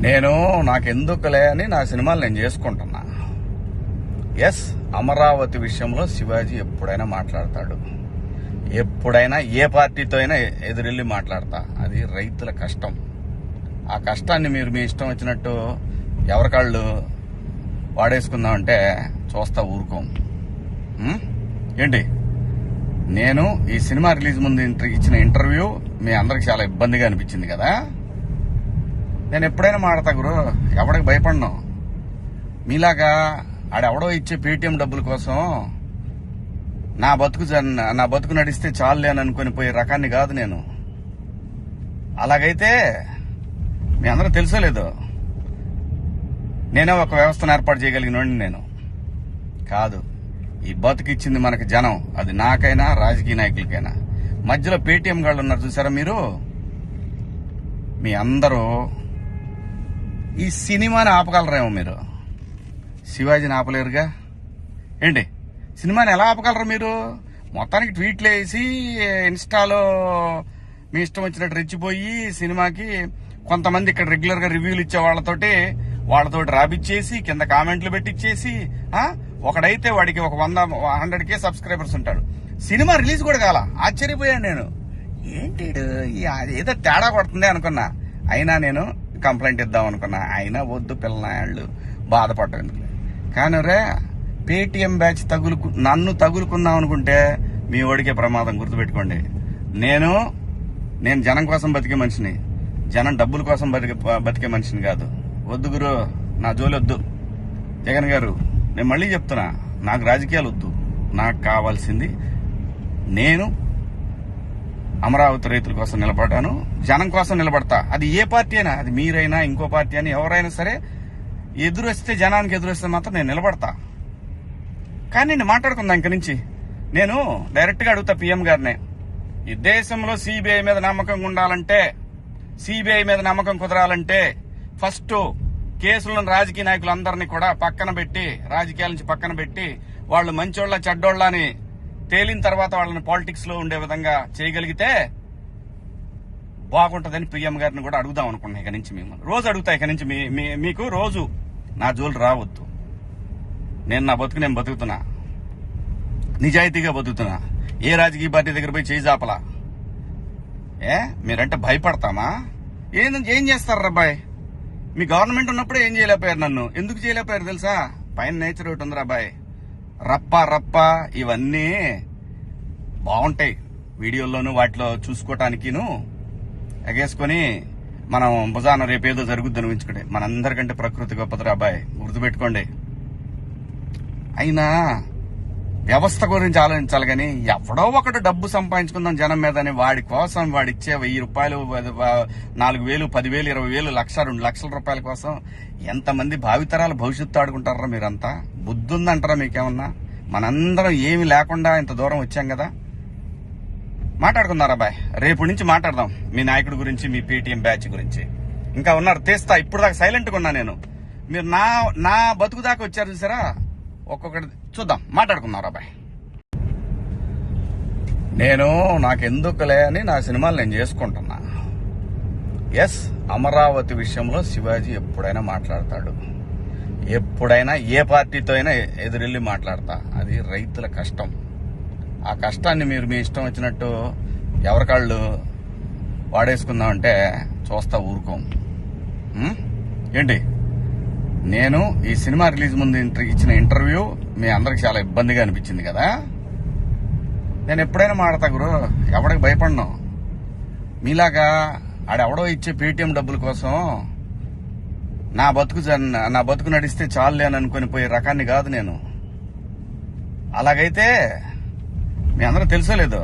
నేను నాకెందుకులే అని నా సినిమాలు నేను చేసుకుంటున్నా. ఎస్, అమరావతి విషయంలో శివాజీ ఎప్పుడైనా మాట్లాడతాడు, ఎప్పుడైనా ఏ పార్టీతో అయినా ఎదురెళ్ళి మాట్లాడతా. అది రైతుల కష్టం. ఆ కష్టాన్ని మీరు మీ ఇష్టం వచ్చినట్టు ఎవరికాళ్ళు వాడేసుకుందామంటే చూస్తా ఊరుకోం. ఏంటి, నేను ఈ సినిమా రిలీజ్ ముందు ఇచ్చిన ఇంటర్వ్యూ మీ అందరికి చాలా ఇబ్బందిగా అనిపించింది కదా. నేను ఎప్పుడైనా మాడతా గురు, ఎవడికి భయపడను. మీలాగా ఆడెవడో ఇచ్చే పేటీఎం డబ్బుల కోసం నా బతుకు నడిస్తే చాలులే అని అనుకుని పోయే రకాన్ని కాదు నేను. అలాగైతే మీ అందరూ తెలుసోలేదు, నేనే ఒక వ్యవస్థను ఏర్పాటు చేయగలిగినోడిని నేను కాదు. ఈ బతుకిచ్చింది మనకి జనం, అది నాకైనా రాజకీయ నాయకులకైనా. మధ్యలో పేటీఎం గాళ్ళు ఉన్నారు చూసారా మీరు, మీ అందరూ ఈ సినిమాని ఆపగలరేమో, మీరు శివాజీని ఆపలేరుగా. ఏంటి, సినిమాని ఎలా ఆపగలరు మీరు? మొత్తానికి ట్వీట్లు వేసి ఇన్స్టాలో మీ ఇష్టం వచ్చినట్టు రెచ్చిపోయి సినిమాకి కొంతమంది ఇక్కడ రెగ్యులర్ గా రివ్యూలు ఇచ్చే వాళ్ళతోటి రాపిచ్చేసి కింద కామెంట్లు పెట్టిచ్చేసి, ఒకడైతే వాడికి ఒక 100K సబ్స్క్రైబర్స్ ఉంటాడు. సినిమా రిలీజ్ కూడా కాల. ఆశ్చర్యపోయాను నేను, ఏంటి ఏదో తేడా కొడుతుంది అనుకున్నా. అయినా నేను కంప్లైంట్ ఇద్దాం అనుకున్నా. అయినా వద్దు పిల్లనాళ్ళు బాధపడటం. కానీ రే, పేటీఎం బ్యాచ్ నన్ను తగులుకుందాం అనుకుంటే మీ ఓడికే ప్రమాదం. గుర్తుపెట్టుకోండి, నేను జనం కోసం బతికే మనిషిని, జనం డబ్బుల కోసం బతికే మనిషిని కాదు. వద్దు గురు, నా జోలి వద్దు. జగన్ గారు, నేను మళ్ళీ చెప్తున్నా, నాకు రాజకీయాలు వద్దు. నాకు కావాల్సింది, నేను అమరావతి రైతుల కోసం నిలబడ్డాను, జనం కోసం నిలబడతా. అది ఏ పార్టీ అయినా, అది మీరైనా ఇంకో పార్టీ అని ఎవరైనా సరే, ఎదురొస్తే జనానికి ఎదురొస్తే మాత్రం నేను నిలబడతా. కానీ నేను మాట్లాడుకుందా ఇంక నుంచి. నేను డైరెక్ట్ గా అడుగుతా పిఎం గారినే, ఈ దేశంలో సిబిఐ మీద నమ్మకం ఉండాలంటే, సిబిఐ మీద నమ్మకం కుదరాలంటే ఫస్ట్ కేసులను రాజకీయ నాయకులందరినీ కూడా పక్కన పెట్టి, రాజకీయాల నుంచి పక్కన పెట్టి, వాళ్ళు మంచోళ్ళ చెడ్డోళ్ళ అని తేలిన తర్వాత వాళ్ళని పాలిటిక్స్ లో ఉండే విధంగా చేయగలిగితే బాగుంటదని పిఎం గారిని కూడా అడుగుదాం అనుకున్నా. ఇక నుంచి మిమ్మల్ని రోజు అడుగుతా. ఇక నుంచి మీకు రోజు నా జోలు రావద్దు. నేను నా బతుకు నేను బతుకుతున్నా, నిజాయితీగా బతుకుతున్నా. ఏ రాజకీయ పార్టీ దగ్గర పోయి చేయి జాపలా. మీరంటే భయపడతామా? ఏం చేస్తారు అబ్బాయి? మీ గవర్నమెంట్ ఉన్నప్పుడే ఏం చేయలేకపోయారు. నన్ను ఎందుకు చేయలేకపోయారు తెలుసా? పైన నేచర్ ఒకటి ఉంది రాబాయ్. రప్ప ఇవన్నీ బాగుంటాయి వీడియోల్లోనూ వాటిలో చూసుకోవటానికిను ఎగేసుకొని మనం భుజాన రేపేదో జరుగుద్దని ఊహించుకుంటే. మనందరికంటే ప్రకృతి గొప్పది రాబాయ్, గుర్తుపెట్టుకోండి. అయినా వ్యవస్థ గురించి ఆలోచించాలి కానీ, ఎవడో ఒకటి డబ్బు సంపాదించుకుందాం జనం మీద అని వాడి కోసం వాడిచ్చే 1000 రూపాయలు, 4000, 10,000, 20,000, 1,00,000, 2 లక్షల రూపాయల కోసం ఎంతమంది భావితరాల భవిష్యత్తు ఆడుకుంటారా మీరంతా? బుద్ధి ఉందంటారా మీకేమన్నా? మనందరం ఏమి లేకుండా ఇంత దూరం వచ్చాం కదా. మాట్లాడుకున్నారా బాయ్? రేపు నుంచి మాట్లాడదాం మీ నాయకుడి గురించి, మీ పేటీఎం బ్యాచ్ గురించి. ఇంకా ఉన్నారు, తీస్తా. ఇప్పుడు దాకా సైలెంట్ గా ఉన్నా నేను. మీరు నా బతుకు దాకా వచ్చారు చూసారా? ఒక్కొక్కటి చూద్దాం, మాట్లాడుకున్నారా బాయ్? నేను నాకెందుకులే అని నా సినిమాలు నేను చేసుకుంటున్నా. ఎస్, అమరావతి విషయంలో శివాజీ ఎప్పుడైనా మాట్లాడతాడు, ఎప్పుడైనా ఏ పార్టీతో అయినా ఎదురెళ్ళి మాట్లాడతా. అది రైతుల కష్టం. ఆ కష్టాన్ని మీరు మీ ఇష్టం వచ్చినట్టు ఎవరికాళ్ళు వాడేసుకుందామంటే చూస్తా ఊరుకోం. ఏంటి, నేను ఈ సినిమా రిలీజ్ ముందు ఇచ్చిన ఇంటర్వ్యూ మీ అందరికి చాలా ఇబ్బందిగా అనిపించింది కదా. నేను ఎప్పుడైనా మాడతా గురు, ఎవడికి భయపడను. మీలాగా ఆడెవడో ఇచ్చే పేటీఎం డబ్బుల కోసం నా బతుకు నడిస్తే చాలులే అని అనుకుని పోయే రకాన్ని కాదు నేను. అలాగైతే మీ అందరూ తెలుసోలేదు,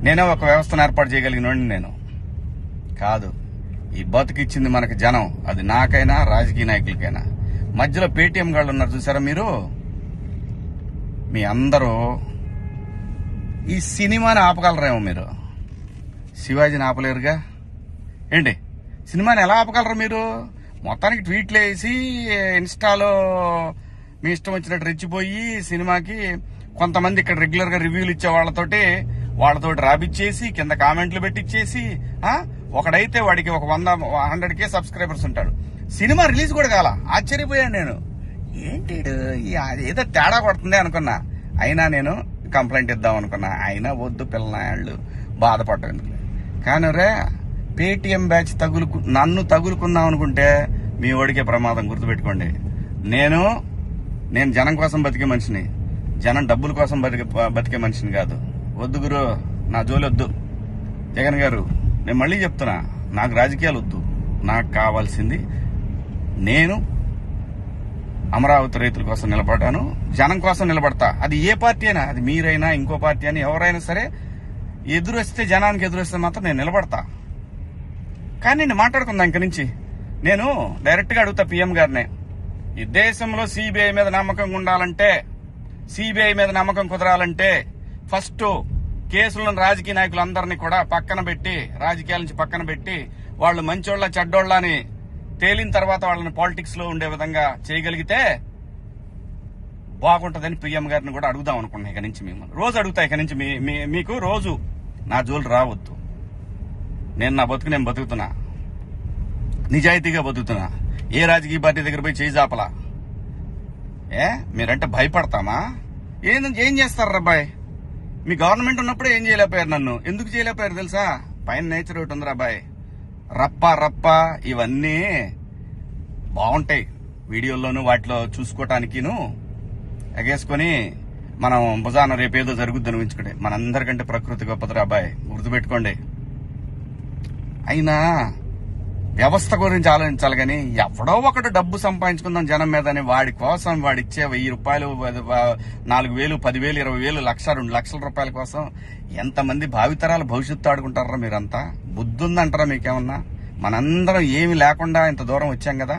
నేనే ఒక వ్యవస్థను ఏర్పాటు చేయగలిగినోడిని నేను కాదు. ఈ బతుకిచ్చింది మనకి జనం, అది నాకైనా రాజకీయ నాయకులకైనా. మధ్యలో పేటీఎం గాళ్ళు ఉన్నారు చూసారా మీరు, మీ అందరూ ఈ సినిమాని ఆపగలరేమో, మీరు శివాజీని ఆపలేరుగా. ఏంటి, సినిమాని ఎలా ఆపగలరు మీరు? మొత్తానికి ట్వీట్లు వేసి ఇన్స్టాలో మీ ఇష్టం వచ్చినట్టు రెచ్చిపోయి సినిమాకి కొంతమంది ఇక్కడ రెగ్యులర్ గా రివ్యూలు ఇచ్చే వాళ్ళతోటి రాపిచ్చేసి కింద కామెంట్లు పెట్టిచ్చేసి, ఒకడైతే వాడికి ఒక 100K సబ్స్క్రైబర్స్ ఉంటాడు. సినిమా రిలీజ్ కూడా కాల. ఆశ్చర్యపోయాను నేను. ఏంటి ఏదో తేడా కొడుతుంది అనుకున్నా. అయినా నేను కంప్లైంట్ ఇద్దాం అనుకున్నా. అయినా వద్దు పిల్లనాయాళ్ళు బాధపడటం. కానీ రే పేటిఎం బ్యాచ్ నన్ను తగులుకుందాం అనుకుంటే మీ ఓడికే ప్రమాదం. గుర్తుపెట్టుకోండి. నేను జనం కోసం బతికే మనిషిని, జనం డబ్బుల కోసం బతికే మనిషిని కాదు. వద్దు గురు, నా జోలి వద్దు. జగన్ గారు, నేను మళ్ళీ చెప్తున్నా, నాకు రాజకీయాలు వద్దు. నాకు కావాల్సింది నేను అమరావతి రైతుల కోసం నిలబడ్డాను, జనం కోసం నిలబడతా. అది ఏ పార్టీ అయినా, అది మీరైనా ఇంకో పార్టీ అని ఎవరైనా సరే, ఎదురొస్తే జనానికి ఎదురొస్తే మాత్రం నేను నిలబడతా. కానీ నేను మాట్లాడుకుందా ఇంక నుంచి. నేను డైరెక్ట్ గా అడుగుతా పీఎం గారినే, ఈ దేశంలో సిబిఐ మీద నమ్మకం ఉండాలంటే, సిబిఐ మీద నమ్మకం కుదరాలంటే ఫస్ట్ కేసులను రాజకీయ నాయకులందరినీ కూడా పక్కన పెట్టి, రాజకీయాల నుంచి పక్కన పెట్టి, వాళ్ళు మంచోళ్ళ చెడ్డోళ్ళ అని తేలిన తర్వాత వాళ్ళని పాలిటిక్స్ లో ఉండే విధంగా చేయగలిగితే బాగుంటుందని పీఎం గారిని కూడా అడుగుదాం అనుకున్నా. ఇక నుంచి మిమ్మల్ని రోజు అడుగుతా. ఇక నుంచి మీకు రోజు నా జోలు రావద్దు. నేను నా బతుకు నేను బతుకుతున్నా, నిజాయితీగా బతుకుతున్నా. ఏ రాజకీయ పార్టీ దగ్గర పోయి చేయి జాపలా. మీరంటే భయపడతామా? ఏం చేస్తారు రాబాయ్? మీ గవర్నమెంట్ ఉన్నప్పుడే ఏం చేయలేకపోయారు. నన్ను ఎందుకు చేయలేకపోయారు తెలుసా? పైన నేచర్ ఒకటి ఉంది రాబాయ్. రప్ప ఇవన్నీ బాగుంటాయి వీడియోల్లోనూ వాటిలో చూసుకోవటానికిను ఎగేసుకొని మనం భుజాన రేపేదో జరుగుద్దని ఊహించుకుంటే. మనందరికంటే ప్రకృతి గొప్పది రాబాయ్, గుర్తుపెట్టుకోండి. అయినా వ్యవస్థ గురించి ఆలోచించాలి కానీ ఎవడో ఒకటి డబ్బు సంపాదించుకుందాం జనం మీద అని వాడి కోసం వాడిచ్చే 1000 రూపాయలు, 4000, 10,000, 20,000, 1,00,000, 2 లక్షల రూపాయల కోసం ఎంతమంది భావితరాల భవిష్యత్తు ఆడుకుంటారా? మీరంతా బుద్ధి ఉందంటారా మీకేమన్నా? మనందరం ఏమి లేకుండా ఇంత దూరం వచ్చాం కదా.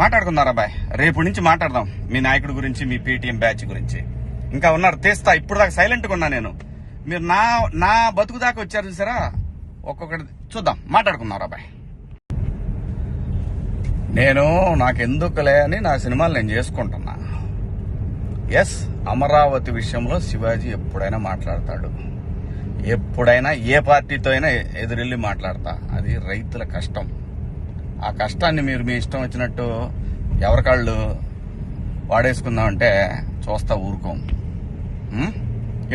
మాట్లాడుకుందారా బాయ్, రేపు నుంచి మాట్లాడదాం మీ నాయకుడి గురించి, మీ పేటీఎం బ్యాచ్ గురించి. ఇంకా ఉన్నారు తీస్తా. ఇప్పుడు దాకా సైలెంట్ గా ఉన్నా నేను. మీరు నా బతుకు దాకా వచ్చారు చూసారా? ఒక్కొక్కటి చూద్దాం, మాట్లాడుకుందాం రా బాయ్. నాకెందుకులే అని నా సినిమాలు నేను చేసుకుంటున్నా. ఎస్, అమరావతి విషయంలో శివాజీ ఎప్పుడైనా మాట్లాడతాడు. ఎప్పుడైనా ఏ పార్టీతో అయినా ఎదురెళ్ళి మాట్లాడతా. అది రైతుల కష్టం. ఆ కష్టాన్ని మీరు మీ ఇష్టం వచ్చినట్టు ఎవరికాళ్ళు వాడేసుకుందామంటే చూస్తా ఊరుకోం.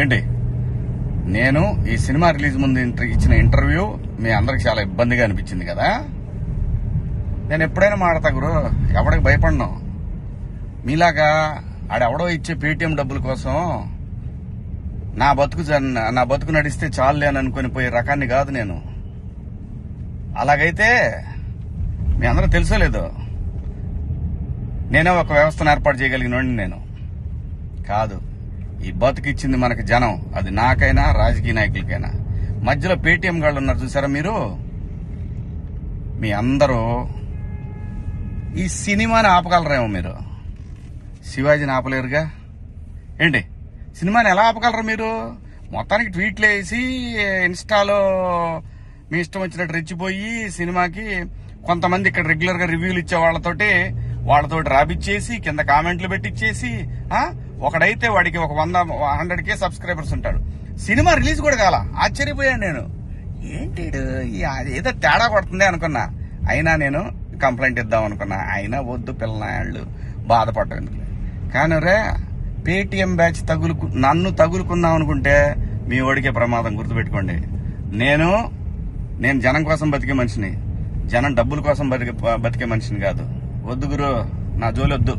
ఏంటి, నేను ఈ సినిమా రిలీజ్ ముందు ఇచ్చిన ఇంటర్వ్యూ మీ అందరికి చాలా ఇబ్బందిగా అనిపించింది కదా. నేను ఎప్పుడైనా మాడతా గురు, ఎవడికి భయపడను. మీలాగా ఆడెవడో ఇచ్చే పేటీఎం డబ్బుల కోసం నా బతుకు నడిస్తే చాలులే అని అనుకుని పోయే రకాన్ని కాదు నేను. అలాగైతే మీ అందరూ తెలుసోలేదో, నేనే ఒక వ్యవస్థను ఏర్పాటు చేయగలిగినోడిని నేను కాదు. ఈ బతుకిచ్చింది మనకి జనం, అది నాకైనా రాజకీయ నాయకులకైనా. మధ్యలో పేటీఎం గాళ్ళు ఉన్నారు చూసారా మీరు, మీ అందరూ ఈ సినిమాని ఆపగలరేమో. మీరు శివాజీని ఆపలేరుగా. ఏంటి, సినిమాని ఎలా ఆపగలరు మీరు? మొత్తానికి ట్వీట్లు వేసి ఇన్స్టాలో మీ ఇష్టం వచ్చినట్టు రెచ్చిపోయి సినిమాకి కొంతమంది ఇక్కడ రెగ్యులర్ గా రివ్యూలు ఇచ్చే వాళ్ళతోటి రాబిచ్చేసి కింద కామెంట్లు పెట్టిచ్చేసి, ఒకడైతే వాడికి ఒక 100K సబ్స్క్రైబర్స్ ఉంటాడు. సినిమా రిలీజ్ కూడా కాల. ఆశ్చర్యపోయాను నేను. ఏంటి ఏదో తేడా కొడుతుంది అనుకున్నా. అయినా నేను కంప్లైంట్ ఇద్దాం అనుకున్నా. అయినా వద్దు పిల్లనాయాళ్ళు బాధపడటం. కానీ రే పేటిఎం బ్యాచ్ నన్ను తగులుకుందాం అనుకుంటే మీ ఓడికే ప్రమాదం. గుర్తుపెట్టుకోండి. నేను జనం కోసం బతికే మనిషిని, జనం డబ్బుల కోసం బతికే మనిషిని కాదు. వద్దు గురు, నా జోలి వద్దు.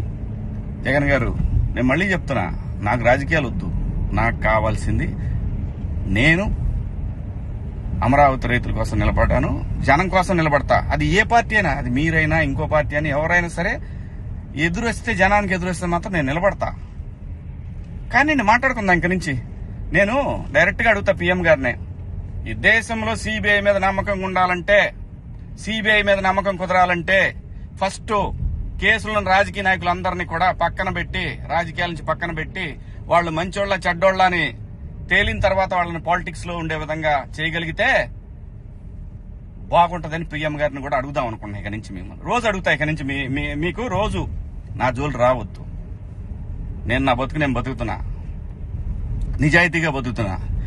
జగన్ గారు, నేను మళ్ళీ చెప్తున్నా, నాకు రాజకీయాలు వద్దు. నాకు కావాల్సింది నేను అమరావతి రైతుల కోసం నిలబడ్డాను, జనం కోసం నిలబడతా. అది ఏ పార్టీ అయినా, అది మీరైనా ఇంకో పార్టీ అని ఎవరైనా సరే, ఎదురొస్తే జనానికి ఎదురొస్తే మాత్రం నేను నిలబడతా. కానీ నేను మాట్లాడుకుందా ఇంక నుంచి. నేను డైరెక్ట్ గా అడుగుతా పీఎం గారినే, ఈ దేశంలో సిబిఐ మీద నమ్మకం ఉండాలంటే, సిబిఐ మీద నమ్మకం కుదరాలంటే ఫస్ట్ కేసులను రాజకీయ నాయకులందరినీ కూడా పక్కన పెట్టి, రాజకీయాల నుంచి పక్కన పెట్టి, వాళ్ళు మంచోళ్ళ చెడ్డోళ్ళ అని తేలిన తర్వాత వాళ్ళని పాలిటిక్స్ లో ఉండే విధంగా చేయగలిగితే బాగుంటుందని పీఎం గారిని కూడా అడుగుదాం అనుకున్నా. ఇక నుంచి మిమ్మల్ని రోజు అడుగుతా. ఇక నుంచి మీకు రోజు నా జోలు రావద్దు. నేను నా బతుకు నేను బతుకుతున్నా, నిజాయితీగా బతుకుతున్నా.